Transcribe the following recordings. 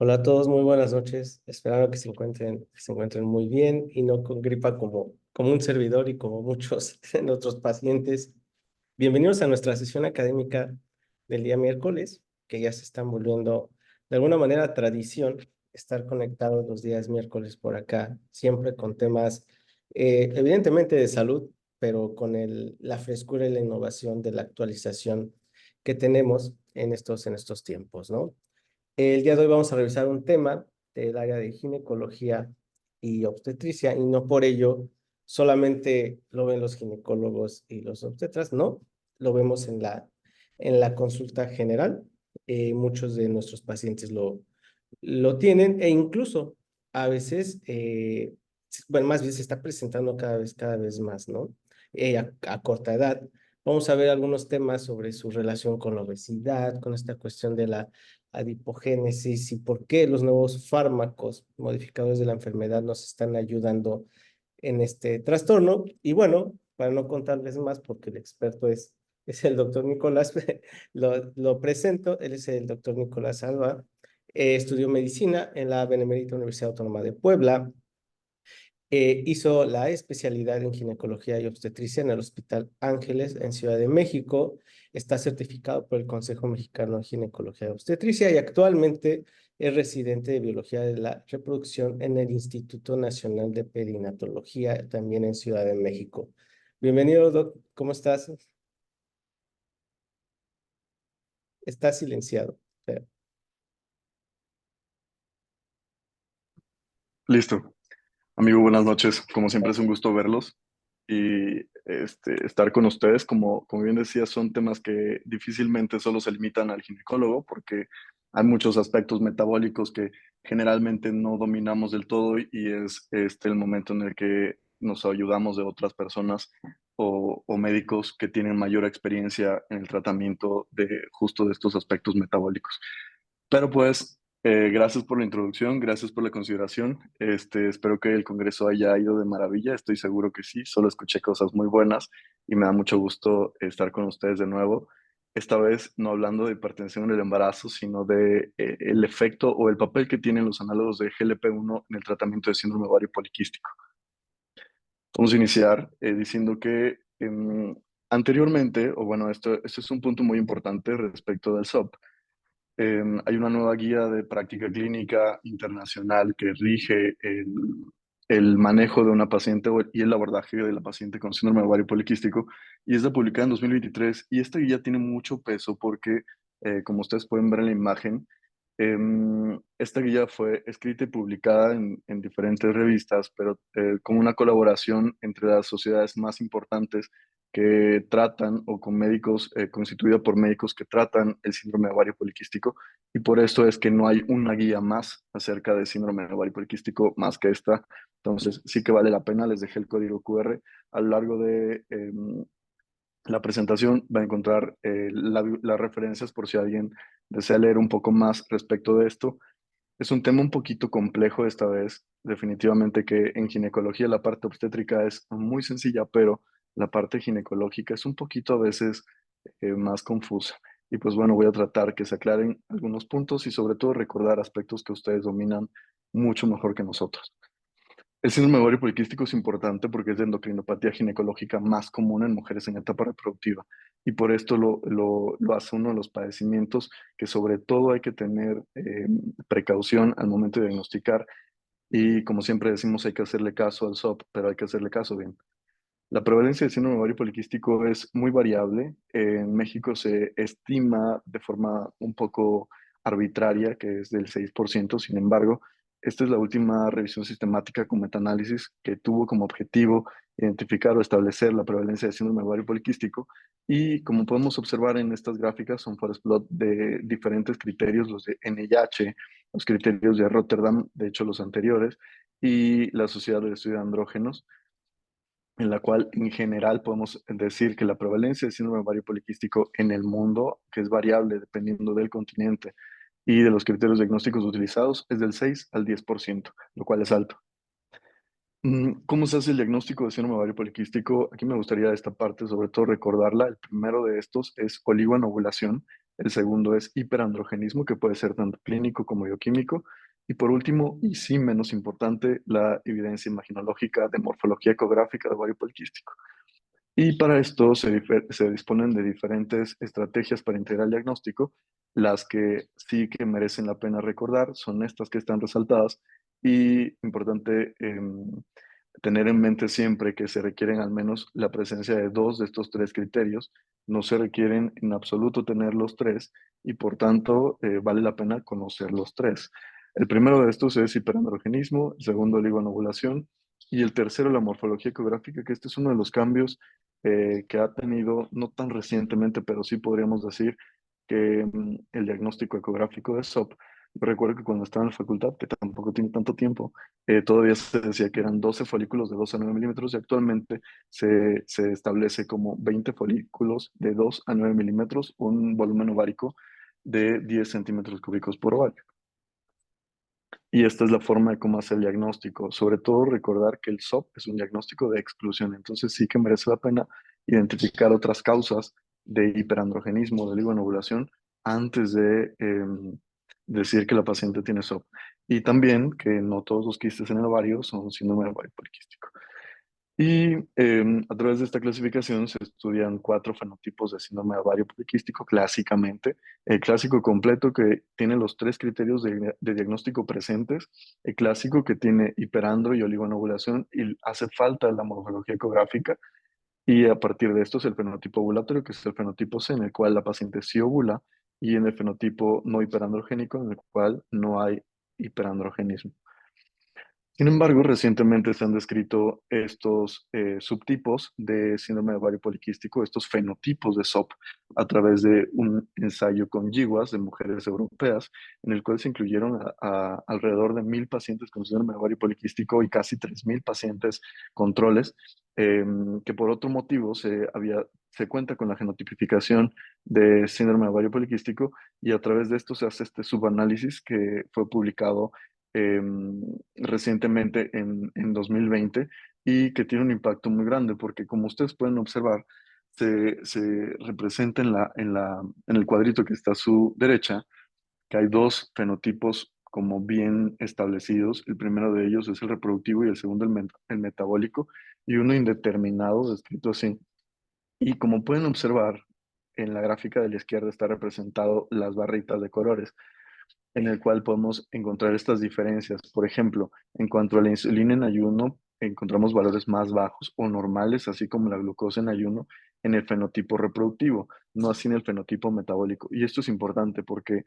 Hola a todos, muy buenas noches. Esperando que se encuentren muy bien y no con gripa como un servidor y como muchos de nuestros pacientes. Bienvenidos a nuestra sesión académica del día miércoles, que ya se están volviendo de alguna manera tradición estar conectados los días miércoles por acá, siempre con temas evidentemente de salud, pero con la frescura y la innovación de la actualización que tenemos en estos tiempos, ¿no? El día de hoy vamos a revisar un tema del área de ginecología y obstetricia, y no por ello solamente lo ven los ginecólogos y los obstetras, no, lo vemos en la consulta general. Muchos de nuestros pacientes lo tienen e incluso a veces, bueno, más bien se está presentando cada vez más, ¿no? A corta edad. Vamos a ver algunos temas sobre su relación con la obesidad, con esta cuestión de la adipogénesis y por qué los nuevos fármacos modificadores de la enfermedad nos están ayudando en este trastorno. Y bueno, para no contarles más, porque el experto es el doctor Nicolás, lo presento. Él es el doctor Nicolás Alba. Estudió medicina en la Benemérita Universidad Autónoma de Puebla. Hizo la especialidad en ginecología y obstetricia en el Hospital Ángeles en Ciudad de México. Está certificado por el Consejo Mexicano de Ginecología y Obstetricia y actualmente es residente de Biología de la Reproducción en el Instituto Nacional de Perinatología, también en Ciudad de México. Bienvenido, Doc. ¿Cómo estás? Está silenciado. Listo. Amigo, buenas noches. Como siempre es un gusto verlos y estar con ustedes. Como bien decía, son temas que difícilmente solo se limitan al ginecólogo porque hay muchos aspectos metabólicos que generalmente no dominamos del todo y es el momento en el que nos ayudamos de otras personas o médicos que tienen mayor experiencia en el tratamiento de justo de estos aspectos metabólicos. Pero pues, gracias por la introducción, gracias por la consideración. Espero que el Congreso haya ido de maravilla, estoy seguro que sí, solo escuché cosas muy buenas y me da mucho gusto estar con ustedes de nuevo. Esta vez no hablando de hipertensión en el embarazo, sino de el efecto o el papel que tienen los análogos de GLP-1 en el tratamiento de síndrome ovario poliquístico. Vamos a iniciar diciendo que anteriormente, o bueno, esto es un punto muy importante respecto del SOP. Hay una nueva guía de práctica clínica internacional que rige el manejo de una paciente y el abordaje de la paciente con síndrome ovario poliquístico y es de publicada en 2023 y esta guía tiene mucho peso porque, como ustedes pueden ver en la imagen, esta guía fue escrita y publicada en diferentes revistas, pero con una colaboración entre las sociedades más importantes que tratan o con médicos, constituida por médicos que tratan el síndrome de ovario poliquístico, y por esto es que no hay una guía más acerca del síndrome de ovario poliquístico más que esta. Entonces, sí que vale la pena, les dejé el código QR a lo largo de la presentación, va a encontrar las referencias por si alguien desea leer un poco más respecto de esto. Es un tema un poquito complejo esta vez, definitivamente que en ginecología la parte obstétrica es muy sencilla, pero la parte ginecológica es un poquito a veces más confusa. Y pues bueno, voy a tratar que se aclaren algunos puntos y sobre todo recordar aspectos que ustedes dominan mucho mejor que nosotros. El síndrome ovario poliquístico es importante porque es la endocrinopatía ginecológica más común en mujeres en etapa reproductiva y por esto lo hace uno de los padecimientos que sobre todo hay que tener precaución al momento de diagnosticar y como siempre decimos hay que hacerle caso al SOP, pero hay que hacerle caso bien. La prevalencia del síndrome ovario poliquístico es muy variable. En México se estima de forma un poco arbitraria que es del 6%. Sin embargo, esta es la última revisión sistemática con metaanálisis que tuvo como objetivo identificar o establecer la prevalencia del síndrome ovario poliquístico. Y como podemos observar en estas gráficas, son forest plot de diferentes criterios, los de NIH, los criterios de Rotterdam, de hecho los anteriores, y la Sociedad de Estudio de Andrógenos, en la cual en general podemos decir que la prevalencia de síndrome ovario poliquístico en el mundo, que es variable dependiendo del continente y de los criterios diagnósticos utilizados, es del 6 al 10%, lo cual es alto. ¿Cómo se hace el diagnóstico de síndrome ovario poliquístico? Aquí me gustaría esta parte, sobre todo recordarla. El primero de estos es oligoanovulación. El segundo es hiperandrogenismo, que puede ser tanto clínico como bioquímico. Y por último, y sí menos importante, la evidencia imaginológica de morfología ecográfica de ovario poliquístico. Y para esto se disponen de diferentes estrategias para integrar el diagnóstico. Las que sí que merecen la pena recordar son estas que están resaltadas. Y importante tener en mente siempre que se requieren al menos la presencia de dos de estos tres criterios. No se requieren en absoluto tener los tres y por tanto vale la pena conocer los tres. El primero de estos es hiperandrogenismo, el segundo ligonovulación y el tercero la morfología ecográfica, que este es uno de los cambios que ha tenido, no tan recientemente, pero sí podríamos decir que el diagnóstico ecográfico de SOP. Recuerdo que cuando estaba en la facultad, que tampoco tiene tanto tiempo, todavía se decía que eran 12 folículos de 2 a 9 milímetros y actualmente se establece como 20 folículos de 2 a 9 milímetros, un volumen ovárico de 10 centímetros cúbicos por ovario. Y esta es la forma de cómo hacer el diagnóstico. Sobre todo recordar que el SOP es un diagnóstico de exclusión, entonces sí que merece la pena identificar otras causas de hiperandrogenismo, de ligonovulación, antes de decir que la paciente tiene SOP. Y también que no todos los quistes en el ovario son síndrome de ovario poliquístico. Y a través de esta clasificación se estudian cuatro fenotipos de síndrome de ovario poliquístico clásicamente. El clásico completo que tiene los tres criterios de diagnóstico presentes. El clásico que tiene hiperandro y oligonovulación y hace falta la morfología ecográfica. Y a partir de esto es el fenotipo ovulatorio, que es el fenotipo C, en el cual la paciente sí ovula, y en el fenotipo no hiperandrogénico, en el cual no hay hiperandrogenismo. Sin embargo, recientemente se han descrito estos subtipos de síndrome de ovario poliquístico, estos fenotipos de SOP, a través de un ensayo con yiguas de mujeres europeas, en el cual se incluyeron a alrededor de 1.000 pacientes con síndrome de ovario poliquístico y casi 3.000 pacientes controles, que por otro motivo se cuenta con la genotipificación de síndrome de ovario poliquístico y a través de esto se hace este subanálisis que fue publicado eh, recientemente en 2020 y que tiene un impacto muy grande porque como ustedes pueden observar, se representa en el cuadrito que está a su derecha que hay dos fenotipos como bien establecidos. El primero de ellos es el reproductivo y el segundo el metabólico y uno indeterminado, descrito así. Y como pueden observar, en la gráfica de la izquierda está representado las barritas de colores en el cual podemos encontrar estas diferencias. Por ejemplo, en cuanto a la insulina en ayuno, encontramos valores más bajos o normales, así como la glucosa en ayuno, en el fenotipo reproductivo, no así en el fenotipo metabólico. Y esto es importante porque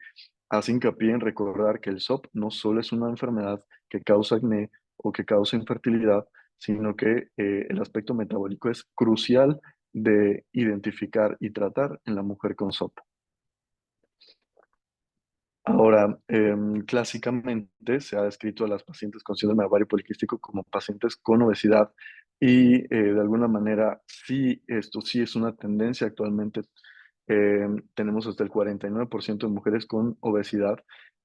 hace hincapié en recordar que el SOP no solo es una enfermedad que causa acné o que causa infertilidad, sino que el aspecto metabólico es crucial de identificar y tratar en la mujer con SOP. Ahora, clásicamente se ha descrito a las pacientes con síndrome de ovario poliquístico como pacientes con obesidad y de alguna manera sí, esto sí es una tendencia actualmente. Tenemos hasta el 49% de mujeres con obesidad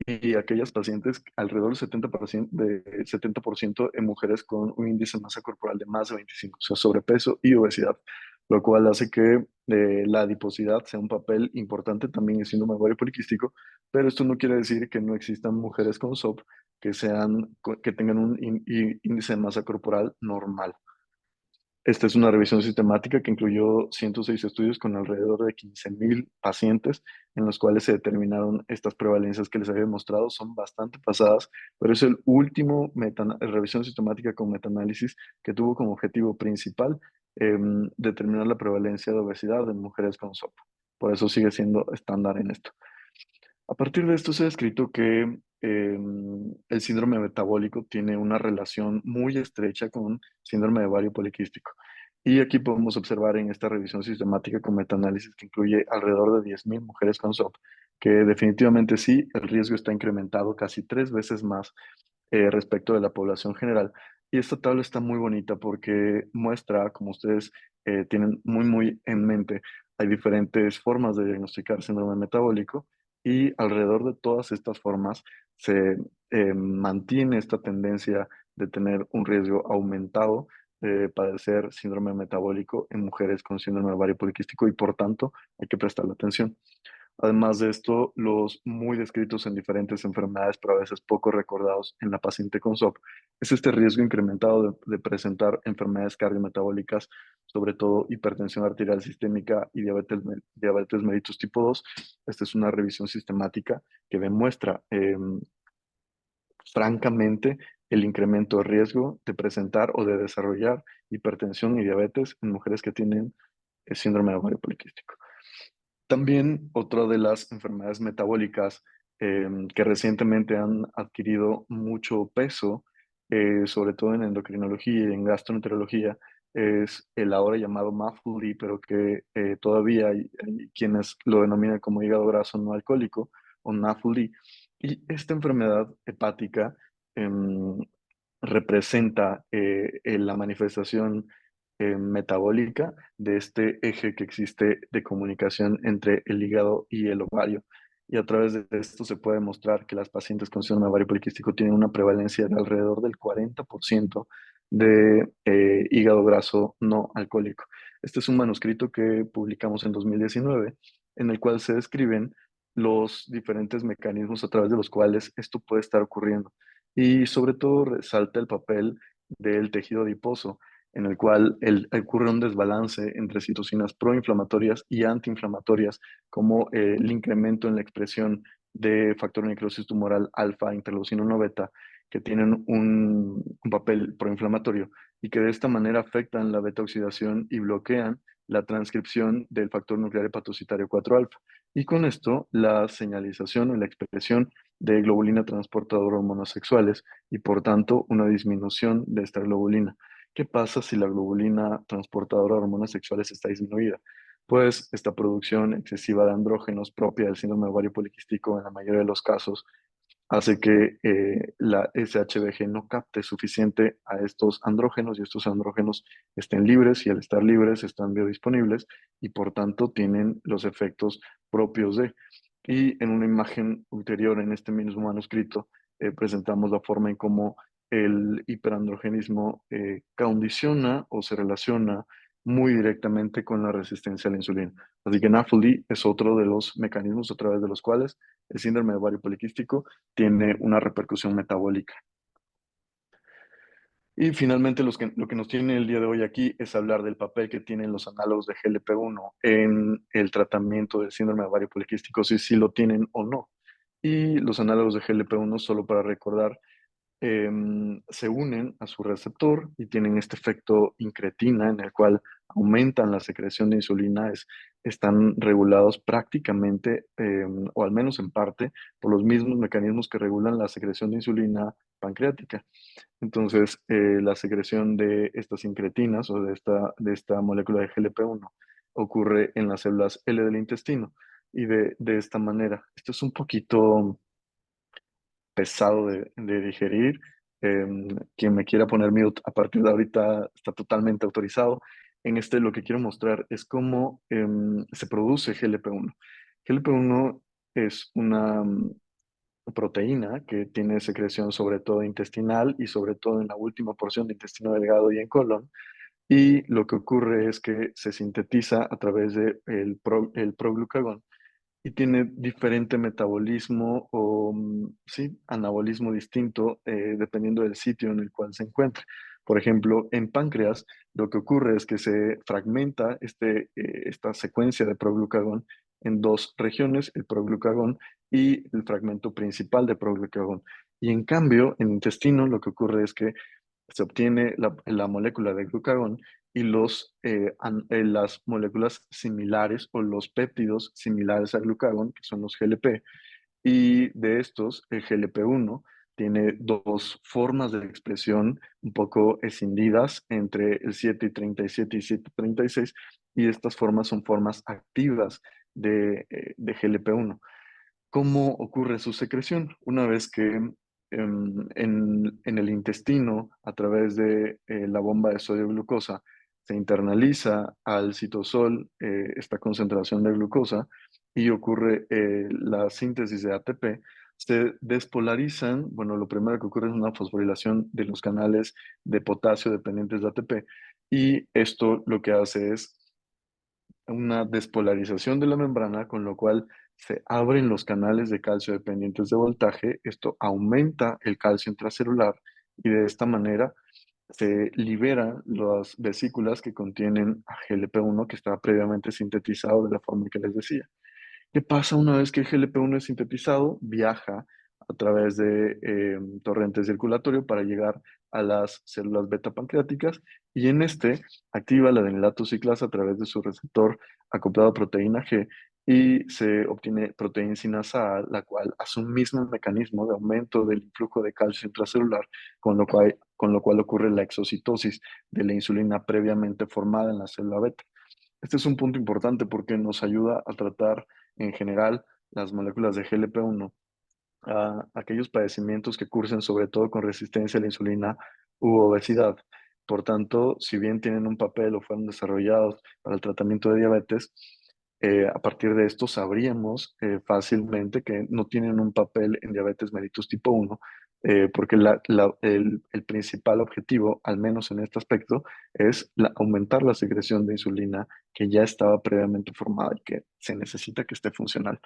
y aquellas pacientes, alrededor del 70% en mujeres con un índice de masa corporal de más de 25, o sea, sobrepeso y obesidad, lo cual hace que la adiposidad sea un papel importante también en síndrome de ovario poliquístico, pero esto no quiere decir que no existan mujeres con SOP que tengan un índice de masa corporal normal. Esta es una revisión sistemática que incluyó 106 estudios con alrededor de 15.000 pacientes en los cuales se determinaron estas prevalencias que les había mostrado. Son bastante pasadas, pero es el último revisión sistemática con metaanálisis que tuvo como objetivo principal determinar la prevalencia de obesidad en mujeres con SOP. Por eso sigue siendo estándar en esto. A partir de esto se ha descrito que el síndrome metabólico tiene una relación muy estrecha con síndrome de ovario poliquístico. Y aquí podemos observar en esta revisión sistemática con metaanálisis que incluye alrededor de 10.000 mujeres con SOP, que definitivamente sí, el riesgo está incrementado casi 3 veces más respecto de la población general. Y esta tabla está muy bonita porque muestra, como ustedes tienen muy en mente, hay diferentes formas de diagnosticar síndrome metabólico y alrededor de todas estas formas se mantiene esta tendencia de tener un riesgo aumentado de padecer síndrome metabólico en mujeres con síndrome ovario poliquístico y por tanto hay que prestarle atención. Además de esto, los muy descritos en diferentes enfermedades, pero a veces poco recordados en la paciente con SOP, es este riesgo incrementado de presentar enfermedades cardiometabólicas, sobre todo hipertensión arterial sistémica y diabetes mellitus tipo 2. Esta es una revisión sistemática que demuestra francamente el incremento de riesgo de presentar o de desarrollar hipertensión y diabetes en mujeres que tienen el síndrome de ovario poliquístico. También otra de las enfermedades metabólicas que recientemente han adquirido mucho peso, sobre todo en endocrinología y en gastroenterología, es el ahora llamado MAFLD, pero que todavía hay quienes lo denominan como hígado graso no alcohólico o NAFLD. Y esta enfermedad hepática em, representa la manifestación metabólica de este eje que existe de comunicación entre el hígado y el ovario. Y a través de esto se puede mostrar que las pacientes con síndrome de ovario poliquístico tienen una prevalencia de alrededor del 40% de hígado graso no alcohólico. Este es un manuscrito que publicamos en 2019, en el cual se describen los diferentes mecanismos a través de los cuales esto puede estar ocurriendo. Y sobre todo resalta el papel del tejido adiposo, en el cual ocurre un desbalance entre citocinas proinflamatorias y antiinflamatorias, como el incremento en la expresión de factor de necrosis tumoral alfa, interleucina 1 beta, que tienen un papel proinflamatorio y que de esta manera afectan la beta oxidación y bloquean la transcripción del factor nuclear hepatocitario 4 alfa. Y con esto, la señalización y la expresión de globulina transportadora de hormonas sexuales y por tanto una disminución de esta globulina. ¿Qué pasa si la globulina transportadora de hormonas sexuales está disminuida? Pues esta producción excesiva de andrógenos propia del síndrome de ovario poliquístico en la mayoría de los casos hace que la SHBG no capte suficiente a estos andrógenos y estos andrógenos estén libres y al estar libres están biodisponibles y por tanto tienen los efectos propios de. Y en una imagen ulterior en este mismo manuscrito presentamos la forma en cómo el hiperandrogenismo condiciona o se relaciona muy directamente con la resistencia a la insulina. Así que NAFLD es otro de los mecanismos a través de los cuales el síndrome de ovario poliquístico tiene una repercusión metabólica. Y finalmente lo que nos tiene el día de hoy aquí es hablar del papel que tienen los análogos de GLP-1 en el tratamiento del síndrome de ovario poliquístico, si sí lo tienen o no. Y los análogos de GLP-1, solo para recordar, se unen a su receptor y tienen este efecto incretina en el cual aumentan la secreción de insulina, están regulados prácticamente, o al menos en parte, por los mismos mecanismos que regulan la secreción de insulina pancreática. Entonces, la secreción de estas incretinas o de esta molécula de GLP-1 ocurre en las células L del intestino y de esta manera. Esto es un poquito pesado de digerir. Quien me quiera poner mute a partir de ahorita está totalmente autorizado. En este lo que quiero mostrar es cómo se produce GLP-1. GLP-1 es una proteína que tiene secreción sobre todo intestinal y sobre todo en la última porción de intestino delgado y en colon. Y lo que ocurre es que se sintetiza a través del el proglucagón y tiene diferente metabolismo o, sí, anabolismo distinto dependiendo del sitio en el cual se encuentre. Por ejemplo, en páncreas, lo que ocurre es que se fragmenta esta secuencia de proglucagón en dos regiones, el proglucagón y el fragmento principal de proglucagón. Y en cambio, en intestino, lo que ocurre es que se obtiene la molécula de glucagón y las moléculas similares o los péptidos similares al glucagón, que son los GLP, y de estos, el GLP-1 tiene dos formas de expresión un poco escindidas entre el 7 y 736, y estas formas son formas activas de GLP-1. ¿Cómo ocurre su secreción? Una vez que en el intestino, a través de la bomba de sodio glucosa, se internaliza al citosol esta concentración de glucosa y ocurre la síntesis de ATP, se despolarizan, bueno, lo primero que ocurre es una fosforilación de los canales de potasio dependientes de ATP y esto lo que hace es una despolarización de la membrana, con lo cual se abren los canales de calcio dependientes de voltaje, esto aumenta el calcio intracelular y de esta manera se liberan las vesículas que contienen a GLP-1 que estaba previamente sintetizado de la forma que les decía. ¿Qué pasa una vez que el GLP-1 es sintetizado? Viaja a través de torrente circulatorio para llegar a las células beta pancreáticas y en este activa la adenilato ciclasa a través de su receptor acoplado a proteína G y se obtiene proteína sinasa A, la cual hace un mismo mecanismo de aumento del influjo de calcio intracelular, con lo cual ocurre la exocitosis de la insulina previamente formada en la célula beta. Este es un punto importante porque nos ayuda a tratar en general las moléculas de GLP-1 a aquellos padecimientos que cursen sobre todo con resistencia a la insulina u obesidad. Por tanto, si bien tienen un papel o fueron desarrollados para el tratamiento de diabetes, a partir de esto sabríamos fácilmente que no tienen un papel en diabetes mellitus tipo 1, porque el principal objetivo, al menos en este aspecto, es aumentar la secreción de insulina que ya estaba previamente formada y que se necesita que esté funcional.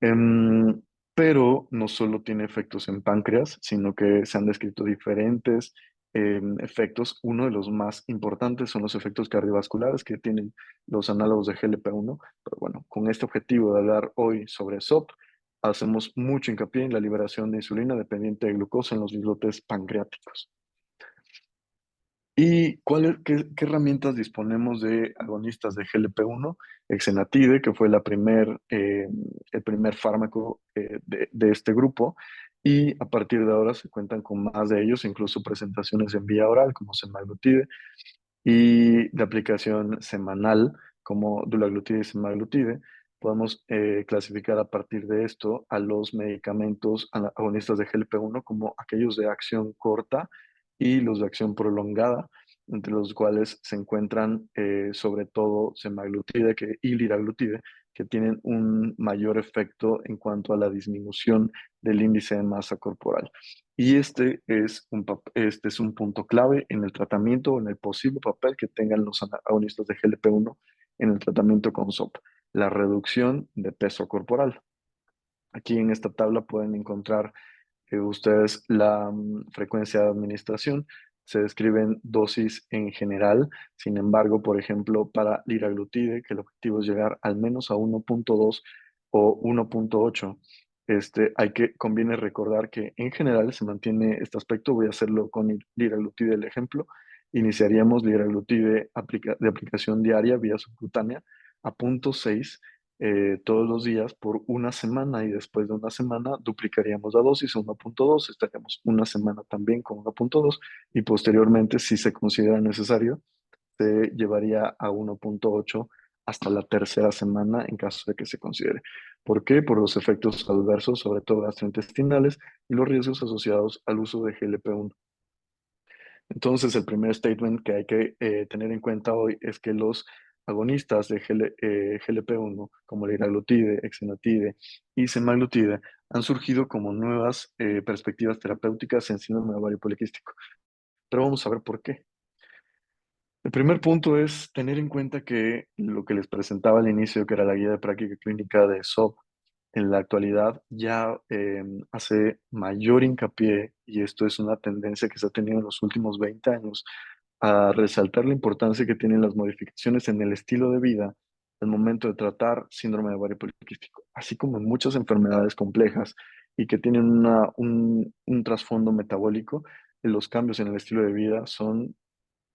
Em, pero no solo tiene efectos en páncreas, sino que se han descrito diferentes efectos. Uno de los más importantes son los efectos cardiovasculares que tienen los análogos de GLP-1. Pero bueno, con este objetivo de hablar hoy sobre SOP, hacemos mucho hincapié en la liberación de insulina dependiente de glucosa en los islotes pancreáticos. ¿Y qué herramientas disponemos de agonistas de GLP-1? Exenatide, que fue el primer fármaco de este grupo, y a partir de ahora se cuentan con más de ellos, incluso presentaciones en vía oral, como semaglutide, y de aplicación semanal, como dulaglutide y semaglutide. Podemos clasificar a partir de esto a los medicamentos agonistas de GLP-1 como aquellos de acción corta y los de acción prolongada, entre los cuales se encuentran sobre todo semaglutide y liraglutide, que tienen un mayor efecto en cuanto a la disminución del índice de masa corporal. Y este es un punto clave en el tratamiento o en el posible papel que tengan los agonistas de GLP-1 en el tratamiento con SOP, la reducción de peso corporal. Aquí en esta tabla pueden encontrar ustedes la frecuencia de administración. Se describen dosis en general. Sin embargo, por ejemplo, para liraglutide, que el objetivo es llegar al menos a 1.2 o 1.8, conviene recordar que en general se mantiene este aspecto. Voy a hacerlo con liraglutide el ejemplo. Iniciaríamos liraglutide de aplicación diaria vía subcutánea a 0.6 todos los días por una semana y después de una semana duplicaríamos la dosis a 1.2, estaríamos una semana también con 1.2 y posteriormente, si se considera necesario, se llevaría a 1.8 hasta la tercera semana en caso de que se considere. ¿Por qué? Por los efectos adversos, sobre todo gastrointestinales, y los riesgos asociados al uso de GLP-1. Entonces, el primer statement que hay que tener en cuenta hoy es que los agonistas de GLP-1, como liraglutide, exenatide y semaglutide, han surgido como nuevas perspectivas terapéuticas en síndrome de ovario poliquístico. Pero vamos a ver por qué. El primer punto es tener en cuenta que lo que les presentaba al inicio, que era la guía de práctica clínica de SOP, en la actualidad ya hace mayor hincapié, y esto es una tendencia que se ha tenido en los últimos 20 años, a resaltar la importancia que tienen las modificaciones en el estilo de vida al momento de tratar síndrome de ovario poliquístico, así como en muchas enfermedades complejas y que tienen un trasfondo metabólico. Los cambios en el estilo de vida son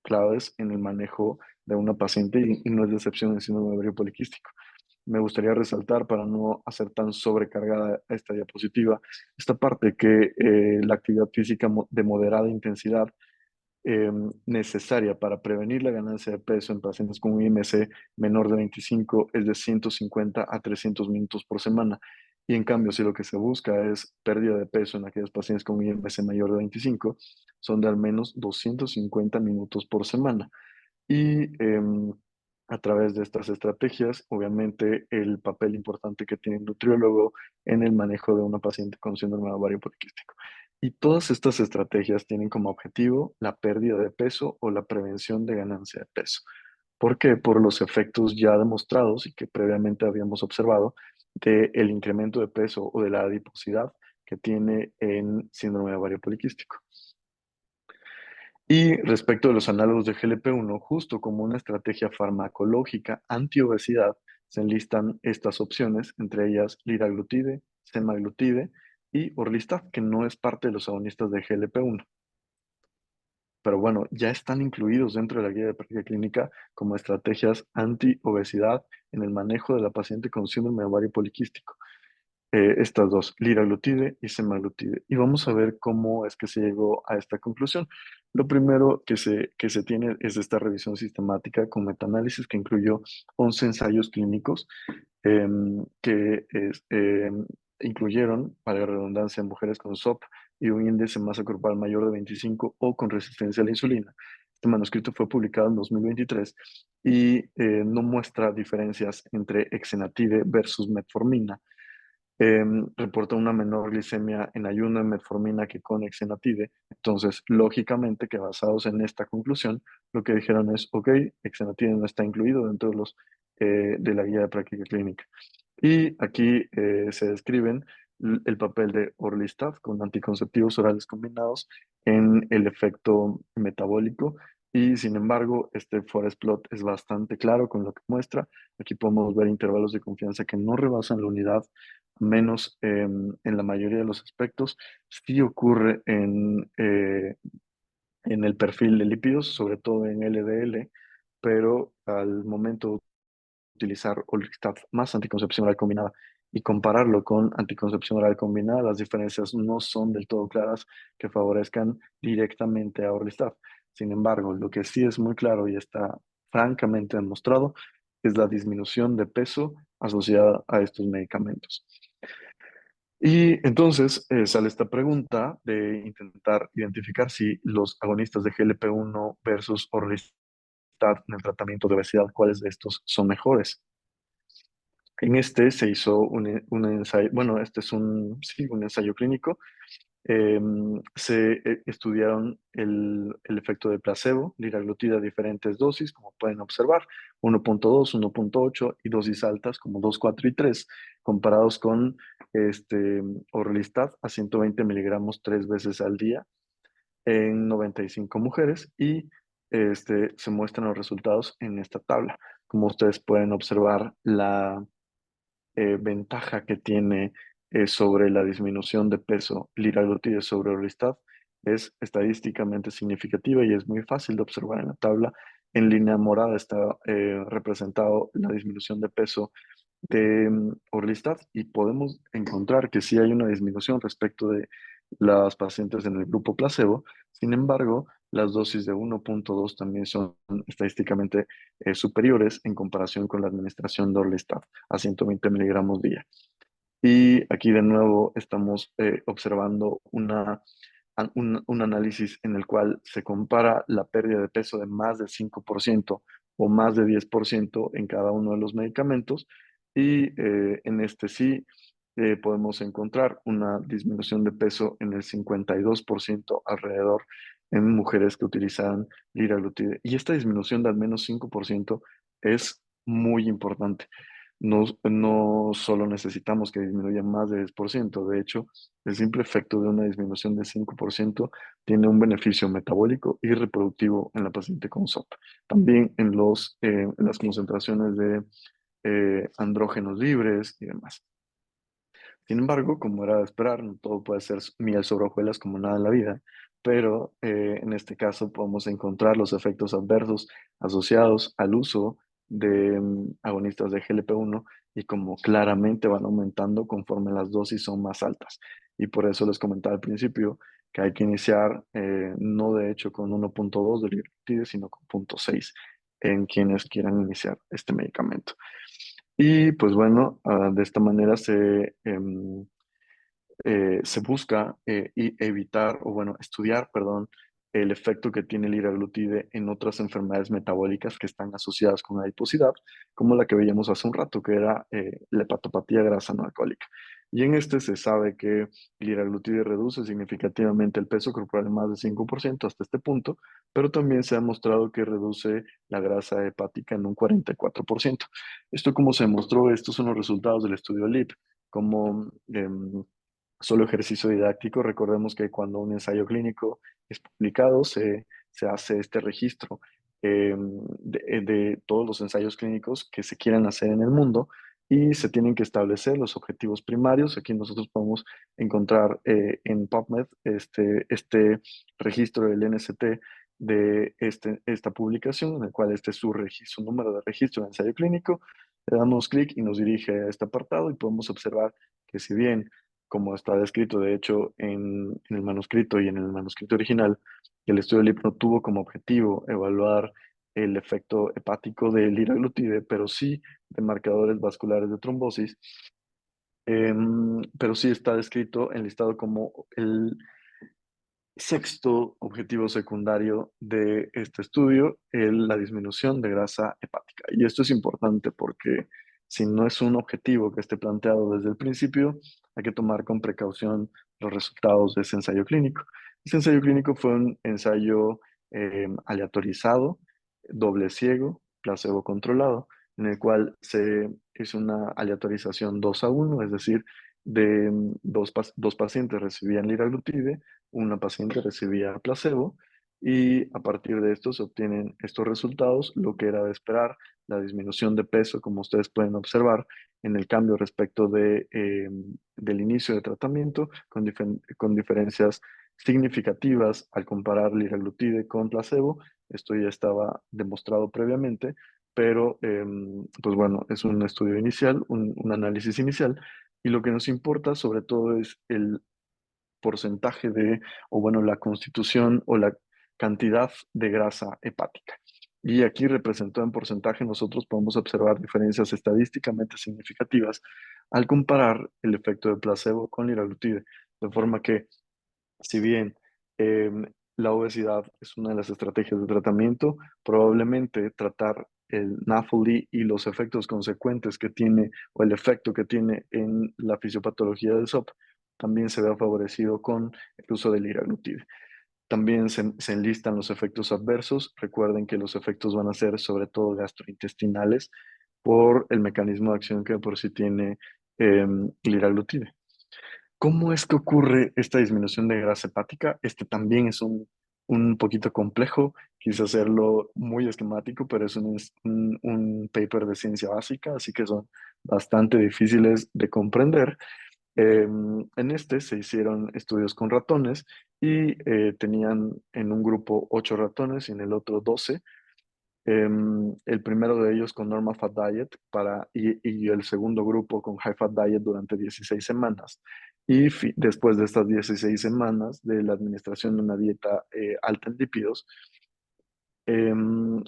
claves en el manejo de una paciente y no es de excepción en síndrome de ovario poliquístico. Me gustaría resaltar, para no hacer tan sobrecargada esta diapositiva, esta parte que la actividad física de moderada intensidad necesaria para prevenir la ganancia de peso en pacientes con un IMC menor de 25 es de 150 a 300 minutos por semana. Y en cambio, si lo que se busca es pérdida de peso en aquellos pacientes con un IMC mayor de 25, son de al menos 250 minutos por semana. Y a través de estas estrategias, obviamente, el papel importante que tiene el nutriólogo en el manejo de una paciente con síndrome de ovario poliquístico. Y todas estas estrategias tienen como objetivo la pérdida de peso o la prevención de ganancia de peso. ¿Por qué? Por los efectos ya demostrados y que previamente habíamos observado del incremento de peso o de la adiposidad que tiene en síndrome de ovario poliquístico. Y respecto de los análogos de GLP-1, justo como una estrategia farmacológica antiobesidad, se enlistan estas opciones, entre ellas liraglutide, semaglutide y orlistat, que no es parte de los agonistas de GLP-1. Pero bueno, ya están incluidos dentro de la guía de práctica clínica como estrategias anti-obesidad en el manejo de la paciente con síndrome de ovario poliquístico. Estas dos, liraglutide y semaglutide. Y vamos a ver cómo es que se llegó a esta conclusión. Lo primero que se tiene es esta revisión sistemática con metaanálisis que incluyó 11 ensayos clínicos que incluyeron, para la redundancia, mujeres con SOP y un índice de masa corporal mayor de 25 o con resistencia a la insulina. Este manuscrito fue publicado en 2023 y no muestra diferencias entre exenatide versus metformina. Reporta una menor glicemia en ayuno de metformina que con exenatide. Entonces, lógicamente que basados en esta conclusión, lo que dijeron es, ok, exenatide no está incluido dentro de de la guía de práctica clínica. Y aquí se describen el papel de Orlistat con anticonceptivos orales combinados en el efecto metabólico. Y sin embargo, este forest plot es bastante claro con lo que muestra. Aquí podemos ver intervalos de confianza que no rebasan la unidad, menos en la mayoría de los aspectos. Sí ocurre en el perfil de lípidos, sobre todo en LDL, pero al momento de utilizar Orlistat más anticoncepción oral combinada y compararlo con anticoncepción oral combinada, las diferencias no son del todo claras que favorezcan directamente a Orlistat. Sin embargo, lo que sí es muy claro y está francamente demostrado es la disminución de peso asociada a estos medicamentos. Y entonces sale esta pregunta de intentar identificar si los agonistas de GLP-1 versus Orlistat en el tratamiento de obesidad, cuáles de estos son mejores. En este se hizo un ensayo, bueno, este es sí, un ensayo clínico. Estudiaron el efecto de placebo, liraglutida a diferentes dosis, como pueden observar, 1.2, 1.8 y dosis altas como 2, 4 y 3, comparados con Orlistat a 120 miligramos 3 veces al día en 95 mujeres y se muestran los resultados en esta tabla. Como ustedes pueden observar, la ventaja que tiene sobre la disminución de peso liraglutide sobre Orlistat es estadísticamente significativa y es muy fácil de observar en la tabla. En línea morada está representado la disminución de peso de Orlistat y podemos encontrar que sí hay una disminución respecto de las pacientes en el grupo placebo. Sin embargo, las dosis de 1.2 también son estadísticamente superiores en comparación con la administración de Orlistat a 120 miligramos día. Y aquí de nuevo estamos observando un análisis en el cual se compara la pérdida de peso de más del 5% o más de 10% en cada uno de los medicamentos. Y en este sí podemos encontrar una disminución de peso en el 52% alrededor en mujeres que utilizan liraglutide. Y esta disminución de al menos 5% es muy importante. No solo necesitamos que disminuya más de 10%, de hecho, el simple efecto de una disminución de 5% tiene un beneficio metabólico y reproductivo en la paciente con SOP. También en las concentraciones de andrógenos libres y demás. Sin embargo, como era de esperar, no todo puede ser miel sobre hojuelas como nada en la vida, pero en este caso podemos encontrar los efectos adversos asociados al uso de agonistas de GLP-1 y como claramente van aumentando conforme las dosis son más altas. Y por eso les comentaba al principio que hay que iniciar no de hecho con 1.2 de liraglutide, sino con 0.6 en quienes quieran iniciar este medicamento. Y pues bueno, de esta manera se busca evitar, o bueno, estudiar, perdón, el efecto que tiene el liraglutide en otras enfermedades metabólicas que están asociadas con la adiposidad, como la que veíamos hace un rato, que era la hepatopatía grasa no alcohólica. Y en este se sabe que el liraglutide reduce significativamente el peso corporal en más de 5% hasta este punto, pero también se ha mostrado que reduce la grasa hepática en un 44%. Esto como se demostró, estos son los resultados del estudio LEAP, como solo ejercicio didáctico. Recordemos que cuando un ensayo clínico es publicado, se hace este registro de todos los ensayos clínicos que se quieran hacer en el mundo y se tienen que establecer los objetivos primarios. Aquí nosotros podemos encontrar en PubMed este registro del NST de esta publicación, en el cual este es su número de registro de ensayo clínico. Le damos clic y nos dirige a este apartado y podemos observar que si bien, como está descrito de hecho en el manuscrito y en el manuscrito original, el estudio LIP no tuvo como objetivo evaluar el efecto hepático del liraglutide, pero sí de marcadores vasculares de trombosis, pero sí está descrito, enlistado como el sexto objetivo secundario de este estudio, la disminución de grasa hepática. Y esto es importante porque si no es un objetivo que esté planteado desde el principio, hay que tomar con precaución los resultados de ese ensayo clínico. Ese ensayo clínico fue un ensayo aleatorizado, doble ciego, placebo controlado, en el cual se hizo una aleatorización 2-1, es decir, de dos pacientes recibían liraglutide, una paciente recibía placebo y a partir de esto se obtienen estos resultados, lo que era de esperar, la disminución de peso, como ustedes pueden observar, en el cambio respecto del inicio de tratamiento, con diferencias significativas al comparar liraglutide con placebo. Esto ya estaba demostrado previamente, pero pues bueno, es un estudio inicial, un análisis inicial, y lo que nos importa sobre todo es el porcentaje o bueno, la constitución o la cantidad de grasa hepática. Y aquí representado en porcentaje, nosotros podemos observar diferencias estadísticamente significativas al comparar el efecto de placebo con liraglutide. De forma que, si bien eh, la obesidad es una de las estrategias de tratamiento, probablemente tratar el NAFLD y los efectos consecuentes que tiene o el efecto que tiene en la fisiopatología del SOP también se vea favorecido con el uso del liraglutide. También se enlistan los efectos adversos. Recuerden que los efectos van a ser sobre todo gastrointestinales por el mecanismo de acción que por sí tiene liraglutide. ¿Cómo es que ocurre esta disminución de grasa hepática? Este también es un poquito complejo, quise hacerlo muy esquemático, pero es un paper de ciencia básica, así que son bastante difíciles de comprender. En este se hicieron estudios con ratones y tenían en un grupo 8 ratones y en el otro 12. El primero de ellos con Normal Fat Diet y el segundo grupo con High Fat Diet durante 16 semanas. Y después de estas 16 semanas de la administración de una dieta alta en lípidos,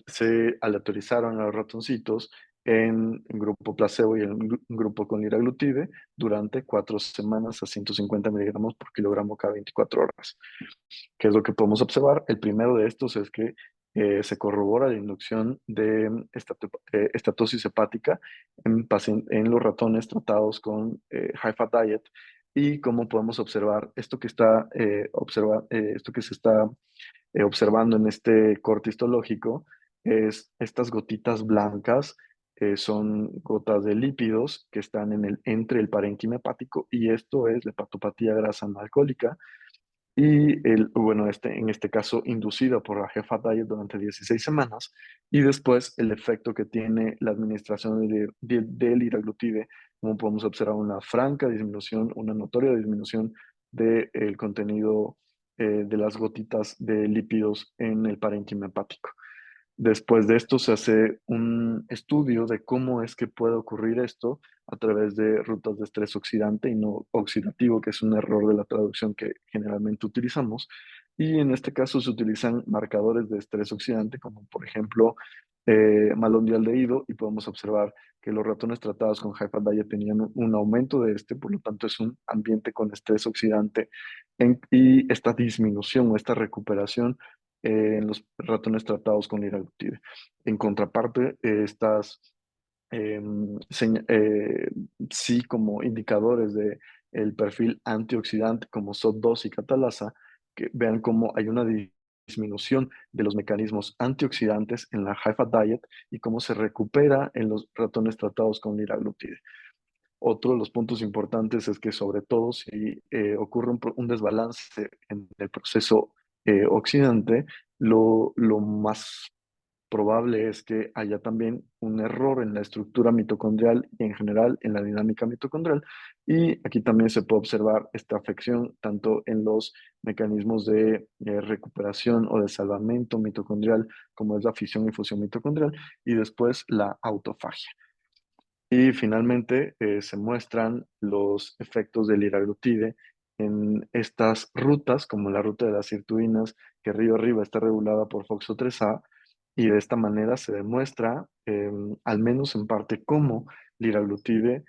se aleatorizaron a los ratoncitos en grupo placebo y en grupo con liraglutide durante 4 semanas a 150 miligramos por kilogramo cada 24 horas. ¿Qué es lo que podemos observar? El primero de estos es que se corrobora la inducción de estatosis hepática en los ratones tratados con high fat diet. Y como podemos observar, esto que se está observando en este corte histológico es estas gotitas blancas, son gotas de lípidos que están entre el parénquima hepático, y esto es la hepatopatía grasa no alcohólica. Y bueno, en este caso inducida por la Health Diet durante 16 semanas, y después el efecto que tiene la administración del liraglutide, como podemos observar una franca disminución, una notoria disminución del contenido de las gotitas de lípidos en el parénquima hepático. Después de esto se hace un estudio de cómo es que puede ocurrir esto a través de rutas de estrés oxidante y no oxidativo, que es un error de la traducción que generalmente utilizamos. Y en este caso se utilizan marcadores de estrés oxidante, como por ejemplo malondialdehído, y podemos observar que los ratones tratados con High Fat Diet tenían un aumento de este, por lo tanto es un ambiente con estrés oxidante, y esta disminución o esta recuperación en los ratones tratados con liraglutide. En contraparte, estas sí como indicadores de el perfil antioxidante como SOT2 y catalasa, que vean cómo hay una disminución de los mecanismos antioxidantes en la high fat diet y cómo se recupera en los ratones tratados con liraglutide. Otro de los puntos importantes es que sobre todo si ocurre un desbalance en el proceso oxidante, lo más probable es que haya también un error en la estructura mitocondrial y en general en la dinámica mitocondrial. Y aquí también se puede observar esta afección tanto en los mecanismos de recuperación o de salvamento mitocondrial, como es la fisión y fusión mitocondrial, y después la autofagia. Y finalmente se muestran los efectos del liraglutide en estas rutas, como la ruta de las sirtuinas, que río arriba está regulada por FOXO3A, y de esta manera se demuestra, al menos en parte, cómo liraglutide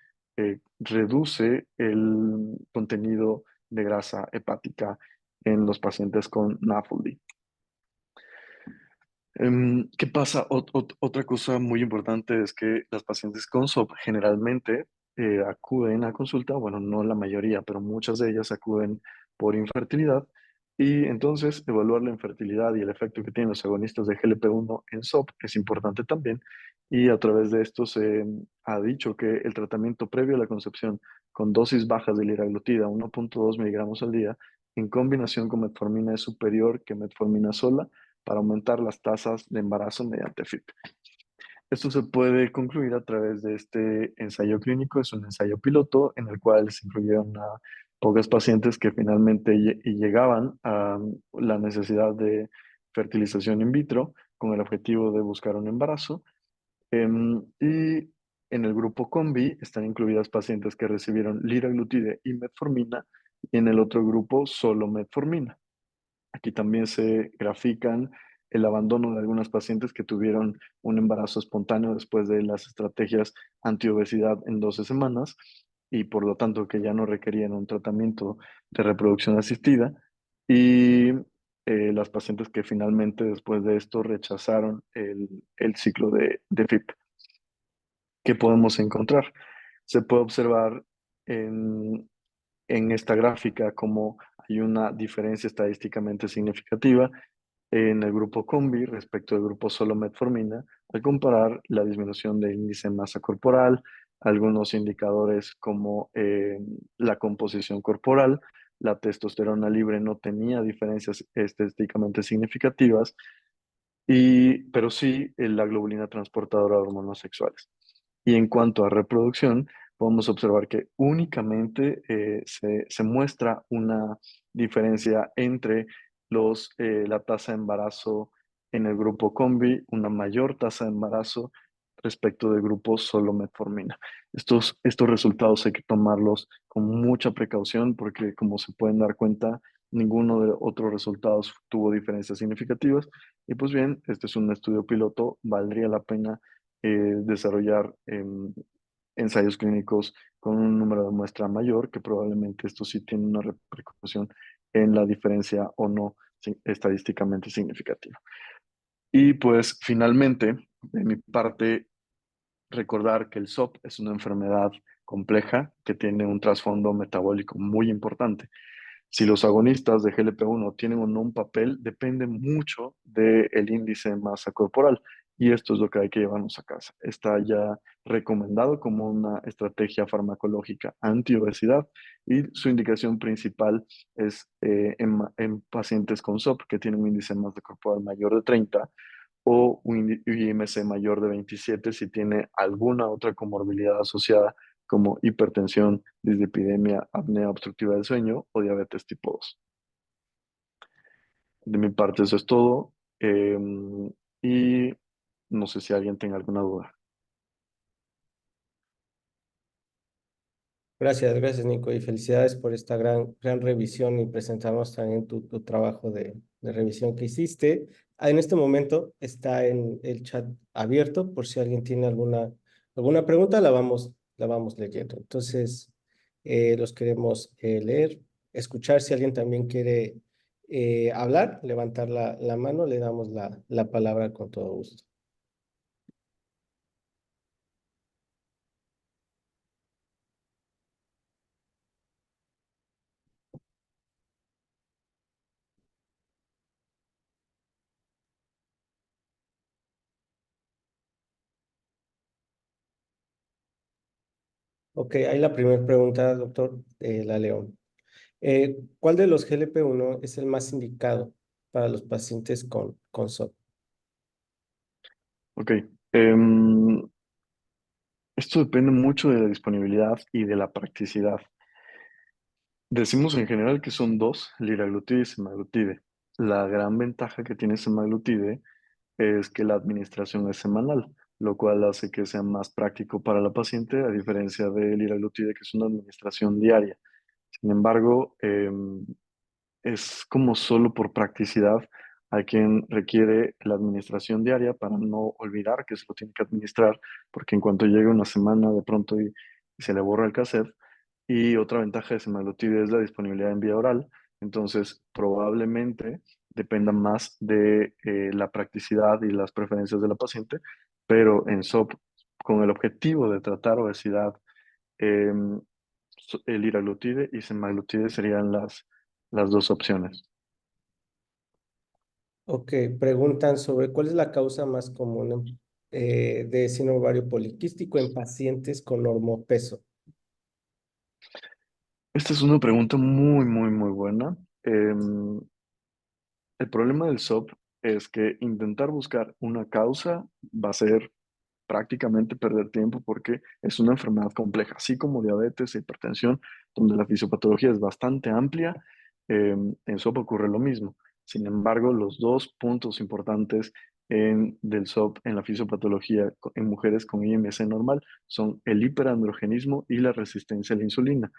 reduce el contenido de grasa hepática en los pacientes con NAFLD. ¿Qué pasa? Otra cosa muy importante es que las pacientes con SOP generalmente acuden a consulta, bueno, no la mayoría, pero muchas de ellas acuden por infertilidad y entonces evaluar la infertilidad y el efecto que tienen los agonistas de GLP-1 en SOP es importante también y a través de esto se ha dicho que el tratamiento previo a la concepción con dosis bajas de liraglutida, 1.2 miligramos al día, en combinación con metformina es superior que metformina sola para aumentar las tasas de embarazo mediante FIP. Esto se puede concluir a través de este ensayo clínico, es un ensayo piloto en el cual se incluyeron a pocas pacientes que finalmente llegaban a la necesidad de fertilización in vitro con el objetivo de buscar un embarazo. Y en el grupo combi están incluidas pacientes que recibieron liraglutide y metformina y en el otro grupo solo metformina. Aquí también se grafican el abandono de algunas pacientes que tuvieron un embarazo espontáneo después de las estrategias antiobesidad en 12 semanas y por lo tanto que ya no requerían un tratamiento de reproducción asistida. Y las pacientes que finalmente después de esto rechazaron el ciclo de FIP. ¿Qué podemos encontrar? Se puede observar en esta gráfica cómo hay una diferencia estadísticamente significativa en el grupo combi respecto al grupo solo metformina, al comparar la disminución del índice de masa corporal, algunos indicadores como la composición corporal, la testosterona libre no tenía diferencias estadísticamente significativas, pero sí la globulina transportadora de hormonas sexuales. Y en cuanto a reproducción, podemos observar que únicamente se muestra una diferencia entre la tasa de embarazo en el grupo combi, una mayor tasa de embarazo respecto del grupo solo metformina. Estos resultados hay que tomarlos con mucha precaución porque, como se pueden dar cuenta, ninguno de los otros resultados tuvo diferencias significativas. Y pues bien, este es un estudio piloto, valdría la pena desarrollar ensayos clínicos con un número de muestra mayor, que probablemente esto sí tiene una repercusión en la diferencia o no estadísticamente significativa. Y pues finalmente, de mi parte, recordar que el SOP es una enfermedad compleja que tiene un trasfondo metabólico muy importante. Si los agonistas de GLP-1 tienen o no un papel, depende mucho del índice de masa corporal. Y esto es lo que hay que llevarnos a casa. Está ya recomendado como una estrategia farmacológica antiobesidad y su indicación principal es en pacientes con SOP que tienen un índice de masa corporal mayor de 30 o un IMC mayor de 27 si tiene alguna otra comorbilidad asociada como hipertensión, dislipidemia, apnea obstructiva del sueño o diabetes tipo 2. De mi parte eso es todo y no sé si alguien tenga alguna duda. Gracias, Nico, y felicidades por esta gran revisión y presentamos también tu trabajo de revisión que hiciste. En este momento está en el chat abierto por si alguien tiene alguna pregunta, la vamos leyendo. Entonces, los queremos leer, escuchar si alguien también quiere hablar, levantar la mano, le damos la palabra con todo gusto. Ok, ahí la primera pregunta, doctor, la leo. ¿Cuál de los GLP-1 es el más indicado para los pacientes con SOP? Ok. em, Esto depende mucho de la disponibilidad y de la practicidad. Decimos en general que son dos, liraglutide y semaglutide. La gran ventaja que tiene semaglutide es que la administración es semanal, lo cual hace que sea más práctico para la paciente, a diferencia de liraglutide, que es una administración diaria. Sin embargo, es como solo por practicidad a quien requiere la administración diaria para no olvidar que se lo tiene que administrar, porque en cuanto llegue una semana de pronto y se le borra el cassette. Y otra ventaja de semaglutide es la disponibilidad en vía oral, entonces probablemente dependa más de la practicidad y las preferencias de la paciente, pero en SOP, con el objetivo de tratar obesidad, em, el liraglutide y semaglutide serían las dos opciones. Ok, preguntan sobre cuál es la causa más común de síndrome ovario poliquístico en pacientes con normopeso. Esta es una pregunta muy, muy, muy buena. El problema del SOP es que intentar buscar una causa va a ser prácticamente perder tiempo porque es una enfermedad compleja, así como diabetes e hipertensión, donde la fisiopatología es bastante amplia. En SOP ocurre lo mismo. Sin embargo, los dos puntos importantes del SOP en la fisiopatología en mujeres con IMC normal son el hiperandrogenismo y la resistencia a la insulina.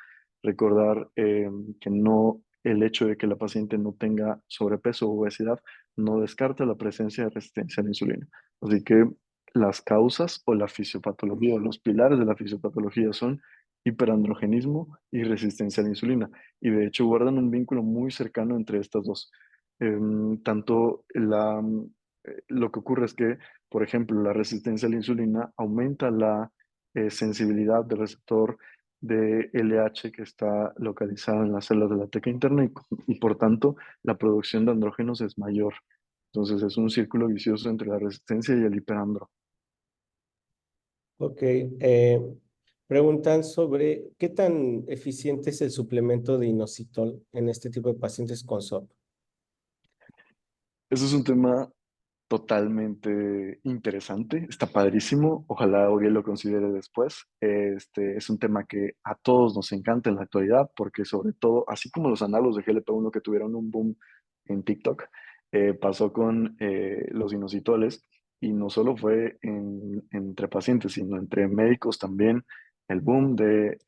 Recordar que no el hecho de que la paciente no tenga sobrepeso o obesidad no descarta la presencia de resistencia a la insulina. Así que las causas o la fisiopatología o los pilares de la fisiopatología son hiperandrogenismo y resistencia a la insulina. Y de hecho guardan un vínculo muy cercano entre estas dos. Tanto lo que ocurre es que, por ejemplo, la resistencia a la insulina aumenta la sensibilidad del receptor de LH que está localizado en las células de la teca interna y por tanto la producción de andrógenos es mayor. Entonces es un círculo vicioso entre la resistencia y el hiperandro. Ok, preguntan sobre qué tan eficiente es el suplemento de inositol en este tipo de pacientes con SOP. Ese es un tema totalmente interesante, está padrísimo, ojalá Uriel lo considere después. Este es un tema que a todos nos encanta en la actualidad porque sobre todo, así como los análogos de GLP-1 que tuvieron un boom en TikTok, pasó con los inositoles y no solo fue entre pacientes, sino entre médicos también. El boom de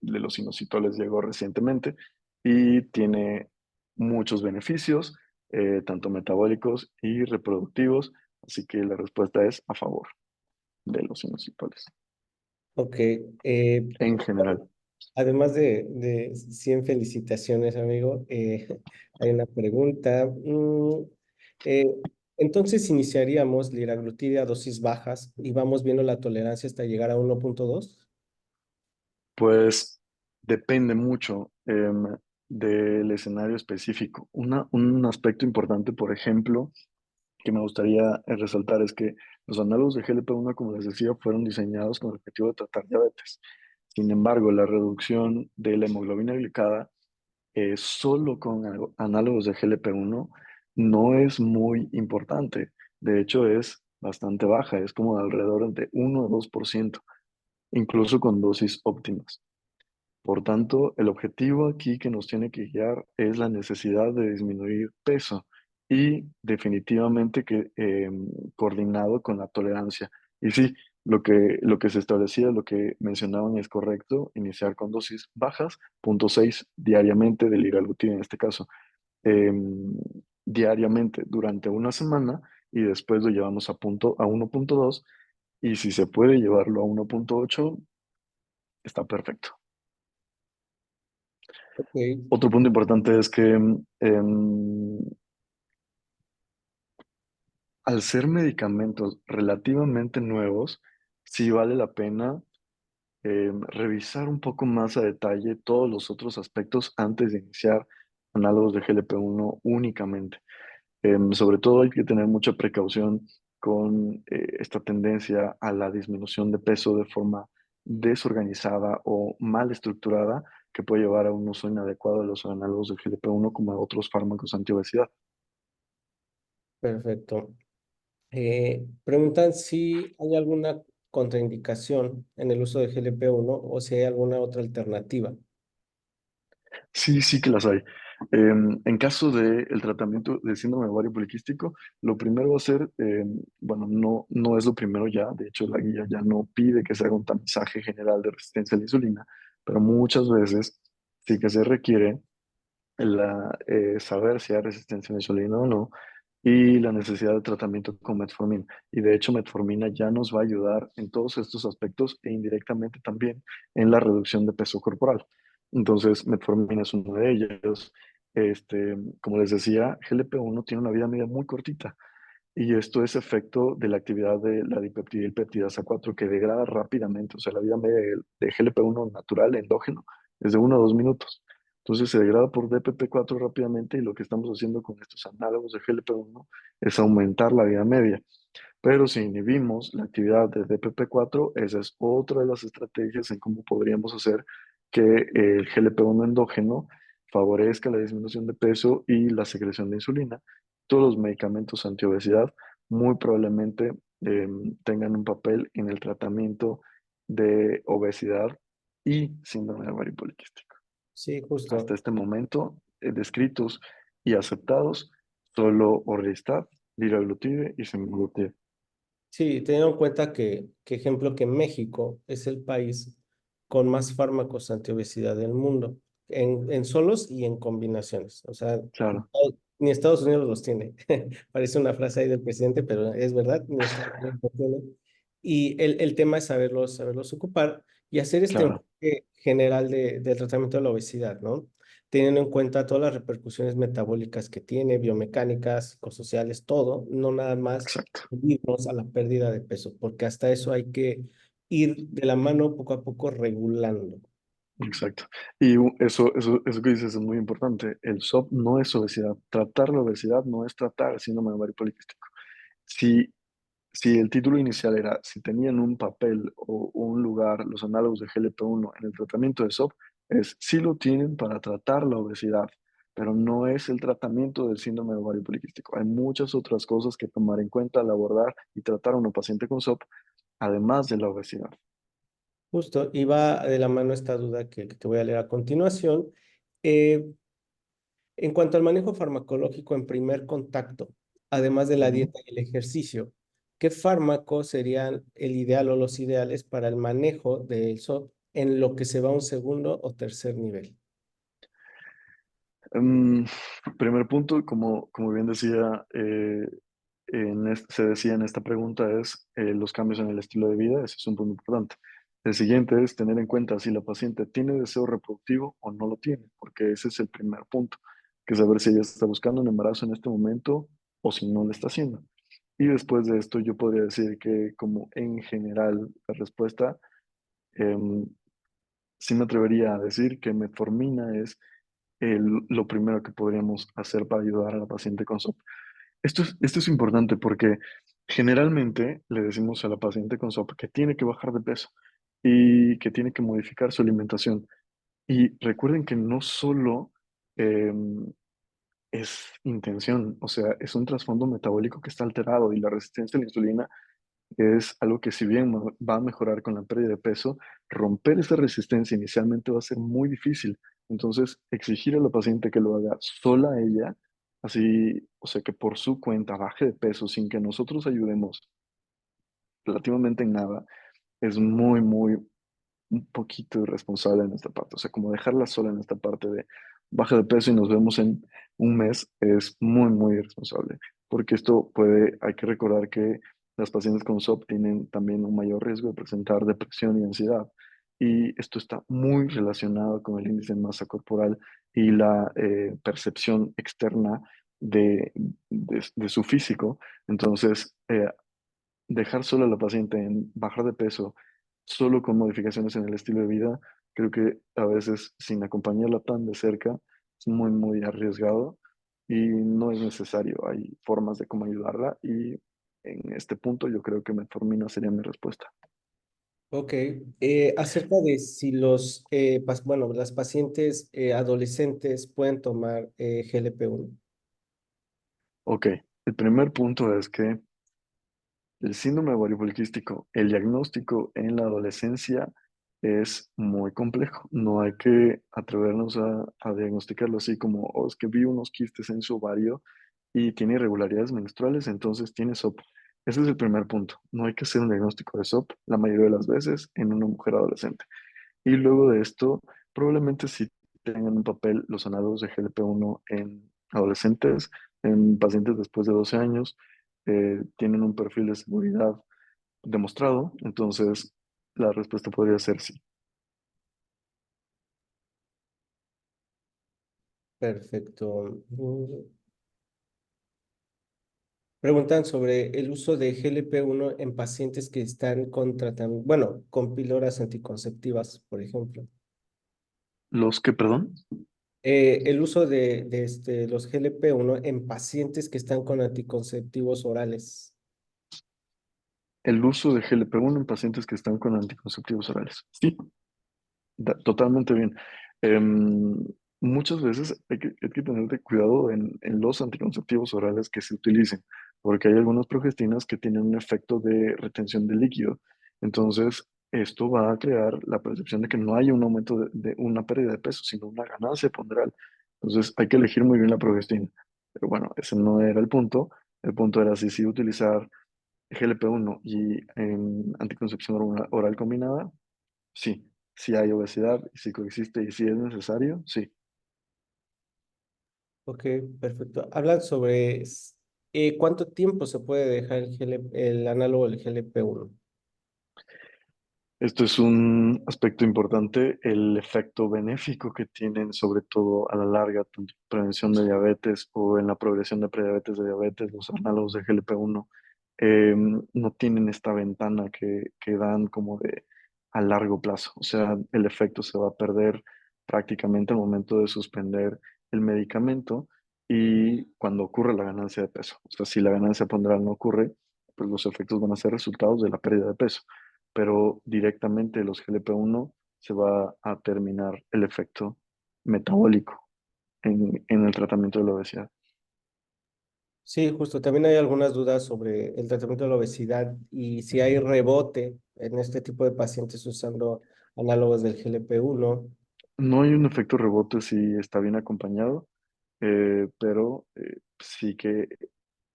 los inositoles llegó recientemente y tiene muchos beneficios tanto metabólicos y reproductivos, así que la respuesta es a favor de los inositoles Ok, en general. además de 100 felicitaciones, amigo, hay una pregunta. Eh, entonces iniciaríamos liraglutide a dosis bajas y vamos viendo la tolerancia hasta llegar a 1.2. Pues depende mucho del escenario específico. Un aspecto importante, por ejemplo, que me gustaría resaltar es que los análogos de GLP-1, como les decía, fueron diseñados con el objetivo de tratar diabetes. Sin embargo, la reducción de la hemoglobina glicada solo con análogos de GLP-1 no es muy importante. De hecho, es bastante baja, es como de alrededor de 1 o 2%, incluso con dosis óptimas. Por tanto, el objetivo aquí que nos tiene que guiar es la necesidad de disminuir peso y definitivamente que coordinado con la tolerancia. Y sí, lo que se establecía, lo que mencionaban es correcto, iniciar con dosis bajas, 0.6 diariamente de liraglutida en este caso, diariamente durante una semana y después lo llevamos a 1.2 y si se puede llevarlo a 1.8, está perfecto. Ok, Otro punto importante es que al ser medicamentos relativamente nuevos, sí vale la pena revisar un poco más a detalle todos los otros aspectos antes de iniciar análogos de GLP-1 únicamente. Sobre todo hay que tener mucha precaución con esta tendencia a la disminución de peso de forma desorganizada o mal estructurada que puede llevar a un uso inadecuado de los análogos de GLP-1 como de otros fármacos antiobesidad. perfecto. Preguntan si hay alguna contraindicación en el uso de GLP-1 o si hay alguna otra alternativa. Sí, sí que las hay. En caso del tratamiento del síndrome de ovario poliquístico, lo primero va a ser, bueno, no es lo primero ya, de hecho la guía ya no pide que se haga un tamizaje general de resistencia a la insulina, pero muchas veces sí que se requiere saber si hay resistencia a la insulina o no y la necesidad de tratamiento con metformina. Y de hecho, metformina ya nos va a ayudar en todos estos aspectos e indirectamente también en la reducción de peso corporal. Entonces, metformina es uno de ellos. Como les decía, GLP-1 tiene una vida media muy cortita y esto es efecto de la actividad de la dipeptidilpeptidasa 4 que degrada rápidamente. O sea, la vida media de GLP-1 natural, endógeno, es de 1 o 2 minutos. Entonces se degrada por DPP4 rápidamente y lo que estamos haciendo con estos análogos de GLP-1 es aumentar la vida media. Pero si inhibimos la actividad de DPP4, esa es otra de las estrategias en cómo podríamos hacer que el GLP-1 endógeno favorezca la disminución de peso y la secreción de insulina. Todos los medicamentos antiobesidad muy probablemente tengan un papel en el tratamiento de obesidad y síndrome de ovario poliquístico. Sí, Hasta justo. este momento, descritos y aceptados, solo Orlistat, liraglutide y semaglutide. Sí, teniendo en cuenta ejemplo, que México es el país con más fármacos antiobesidad del mundo, en solos y en combinaciones. O sea, Claro, ni Estados Unidos los tiene. Parece una frase ahí del presidente, pero es verdad, ni Estados Unidos los tiene. Y el tema es saberlos ocupar y hacer este claro, enfoque general del tratamiento de la obesidad, ¿no? Teniendo en cuenta todas las repercusiones metabólicas que tiene, biomecánicas, psicosociales, todo, no nada más exacto, irnos a la pérdida de peso, porque hasta eso hay que ir de la mano poco a poco regulando. exacto. Y eso que dices es muy importante. El SOP no es obesidad. Tratar la obesidad no es tratar el síndrome de ovario poliquístico. Si, si el título inicial era si tenían un papel o un lugar los análogos de GLP-1 en el tratamiento de SOP, es si lo tienen para tratar la obesidad, pero no es el tratamiento del síndrome de ovario poliquístico. Hay muchas otras cosas que tomar en cuenta al abordar y tratar a un paciente con SOP, además de la obesidad. Justo, y va de la mano esta duda que te voy a leer a continuación. Eh, en cuanto al manejo farmacológico en primer contacto, además de la Ujú. dieta y el ejercicio, ¿qué fármacos serían el ideal o los ideales para el manejo del SOP en lo que se va a un segundo o tercer nivel? Mm, Primer punto, como bien decía, se decía en esta pregunta, es los cambios en el estilo de vida, ese es un punto importante. El siguiente es tener en cuenta si la paciente tiene deseo reproductivo o no lo tiene, porque ese es el primer punto, que es saber si ella está buscando un embarazo en este momento o si no lo está haciendo. Y después de esto yo podría decir que como en general la respuesta, em, sí me atrevería a decir que metformina es lo primero que podríamos hacer para ayudar a la paciente con SOP. Esto es importante porque generalmente le decimos a la paciente con SOP que tiene que bajar de peso y que tiene que modificar su alimentación. Y recuerden que no solo eh, es intención, o sea, es un trasfondo metabólico que está alterado y la resistencia a la insulina es algo que si bien va a mejorar con la pérdida de peso, romper esa resistencia inicialmente va a ser muy difícil. Entonces, exigir a la paciente que lo haga sola ella, así, o sea, que por su cuenta baje de peso sin que nosotros ayudemos relativamente en nada, es muy, un poquito irresponsable en esta parte. O sea, como dejarla sola en esta parte de baja de peso y nos vemos en un mes es muy irresponsable. Porque esto hay que recordar que las pacientes con SOP tienen también un mayor riesgo de presentar depresión y ansiedad. y esto está muy relacionado con el índice de masa corporal y la percepción externa de su físico. Entonces, dejar solo a la paciente en bajar de peso solo con modificaciones en el estilo de vida, creo que a veces sin acompañarla tan de cerca es muy, muy arriesgado y no es necesario. Hay formas de cómo ayudarla y en este punto yo creo que metformina sería mi respuesta. Ok, acerca de si bueno, las pacientes adolescentes pueden tomar GLP-1. Ok, el primer punto es que el síndrome ovario poliquístico, el diagnóstico en la adolescencia es muy complejo. No hay que atrevernos a diagnosticarlo así como, oh, es que vi unos quistes en su ovario y tiene irregularidades menstruales, entonces tiene SOP. Ese es el primer punto. No hay que hacer un diagnóstico de SOP la mayoría de las veces en una mujer adolescente. Y luego de esto, probablemente sí tengan un papel los análogos de GLP-1 en adolescentes, en pacientes después de 12 años, tienen un perfil de seguridad demostrado, entonces la respuesta podría ser sí. Perfecto. Preguntan sobre el uso de GLP-1 en pacientes que están con tratamiento, bueno, con píldoras anticonceptivas, por ejemplo. ¿Los que, perdón? El uso de los GLP-1 en pacientes que están con anticonceptivos orales. El uso de GLP-1 en pacientes que están con anticonceptivos orales. Sí, totalmente bien. Em, Muchas veces hay que tener de cuidado en los anticonceptivos orales que se utilicen, porque hay algunas progestinas que tienen un efecto de retención de líquido. Entonces, esto va a crear la percepción de que no hay un aumento de una pérdida de peso, sino una ganancia ponderal. Entonces, hay que elegir muy bien la progestina. Pero bueno, ese no era el punto. El punto era si sí utilizar GLP-1 y anticoncepción oral combinada. Sí, si hay obesidad, y si coexiste y si es necesario, sí. Ok, perfecto. Hablan sobre cuánto tiempo se puede dejar el análogo del GLP-1. Esto es un aspecto importante, el efecto benéfico que tienen, sobre todo a la larga, tanto en prevención de diabetes o en la progresión de prediabetes de diabetes, los análogos de GLP-1, no tienen esta ventana que dan como de a largo plazo. O sea, el efecto se va a perder prácticamente al momento de suspender el medicamento y cuando ocurre la ganancia de peso. O sea, si la ganancia ponderal no ocurre, pues los efectos van a ser resultados de la pérdida de peso, pero directamente los GLP-1 se va a terminar el efecto metabólico en el tratamiento de la obesidad. Sí, justo. También hay algunas dudas sobre el tratamiento de la obesidad y si hay rebote en este tipo de pacientes usando análogos del GLP-1. No hay un efecto rebote si está bien acompañado, pero sí que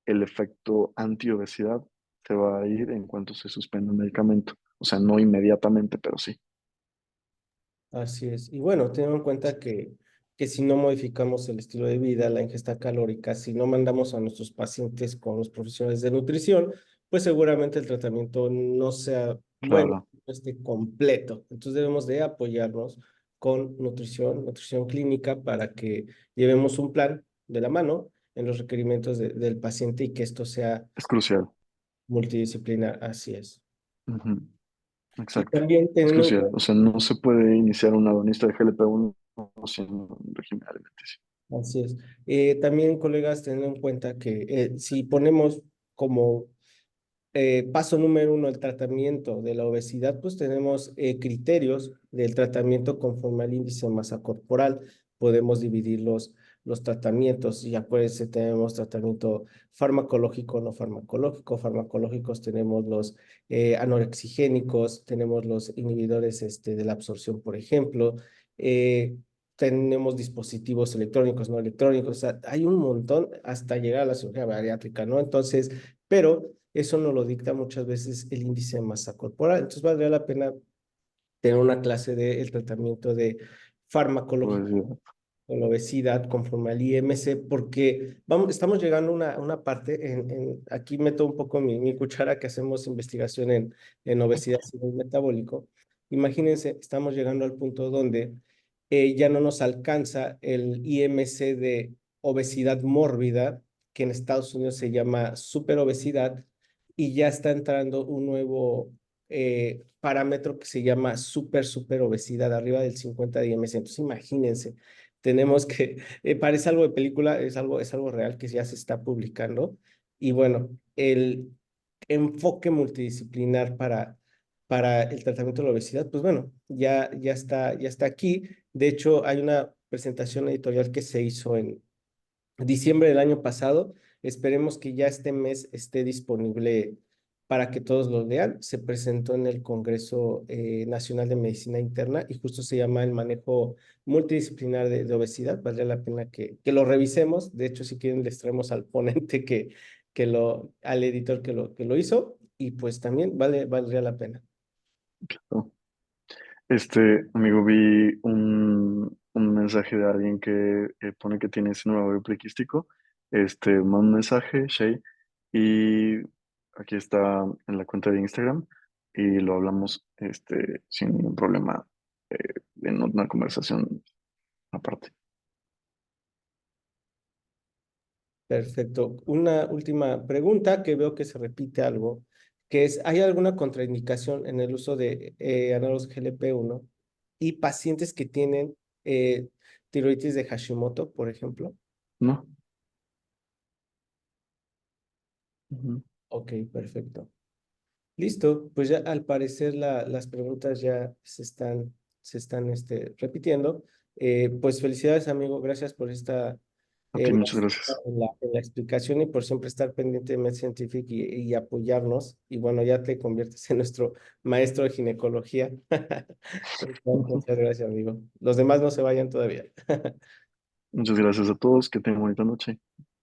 el efecto antiobesidad se va a ir en cuanto se suspenda el medicamento. O sea, no inmediatamente, pero sí. Así es. Y bueno, teniendo en cuenta que si no modificamos el estilo de vida, la ingesta calórica, si no mandamos a nuestros pacientes con los profesionales de nutrición, pues seguramente el tratamiento no sea bueno, Claro, no esté completo. Entonces debemos de apoyarnos con nutrición clínica para que llevemos un plan de la mano en los requerimientos del paciente y que esto sea es crucial. multidisciplinar. Así es. Ujú, Y exacto. también Es teniendo en crucial. O sea, no se puede iniciar un agonista de GLP-1 sin un régimen alimenticio. Así es. También, colegas, teniendo en cuenta que si ponemos como paso número uno el tratamiento de la obesidad, pues tenemos criterios del tratamiento conforme al índice de masa corporal. Podemos dividir los tratamientos y acuérdense, tenemos tratamiento farmacológico, no farmacológico. Farmacológicos tenemos los anorexigénicos, tenemos los inhibidores de la absorción, por ejemplo. Eh, Tenemos dispositivos electrónicos, no electrónicos, o sea, hay un montón hasta llegar a la cirugía bariátrica, ¿no? Entonces, pero eso nos lo dicta muchas veces el índice de masa corporal. Entonces, valdría la pena tener una clase del tratamiento de farmacológico Obesidad. con la obesidad conforme al IMC, porque estamos llegando a una parte, aquí meto un poco mi cuchara que hacemos investigación en obesidad y metabólico. Imagínense, estamos llegando al punto donde ya no nos alcanza el IMC de obesidad mórbida, que en Estados Unidos se llama superobesidad, y ya está entrando un nuevo parámetro que se llama superobesidad, arriba del 50 de IMC. Entonces, imagínense, tenemos que, parece algo de película, es algo real que ya se está publicando. Y bueno, el enfoque multidisciplinar para el tratamiento de la obesidad, pues bueno, ya está aquí. De hecho, hay una presentación editorial que se hizo en diciembre del año pasado. Esperemos que ya este mes esté disponible para que todos lo lean. Se presentó en el Congreso Nacional de Medicina Interna y justo se llama el manejo multidisciplinar de obesidad. Valdría la pena que lo revisemos. De hecho, si quieren, les traemos al ponente al editor que lo hizo y pues también valdría la pena. ¿no? Amigo, vi un mensaje de alguien que pone que tiene síndrome ovario poliquístico. Manda un mensaje, Shay, y aquí está en la cuenta de Instagram y lo hablamos, sin ningún problema, en una conversación aparte. Perfecto. Una última pregunta que veo que se repite algo, que es, ¿hay alguna contraindicación en el uso de análogos GLP-1 y pacientes que tienen tiroides de Hashimoto, por ejemplo? ¿No? Ujú. Ok, perfecto. Listo, pues ya al parecer las preguntas ya se están repitiendo. Pues felicidades, amigo. Gracias por esta A ti, muchas más gracias. en la explicación y por siempre estar pendiente de Med Scientific y apoyarnos. Y bueno, ya te conviertes en nuestro maestro de ginecología. Muchas gracias, amigo. Los demás no se vayan todavía. Muchas gracias a todos, que tengan bonita noche.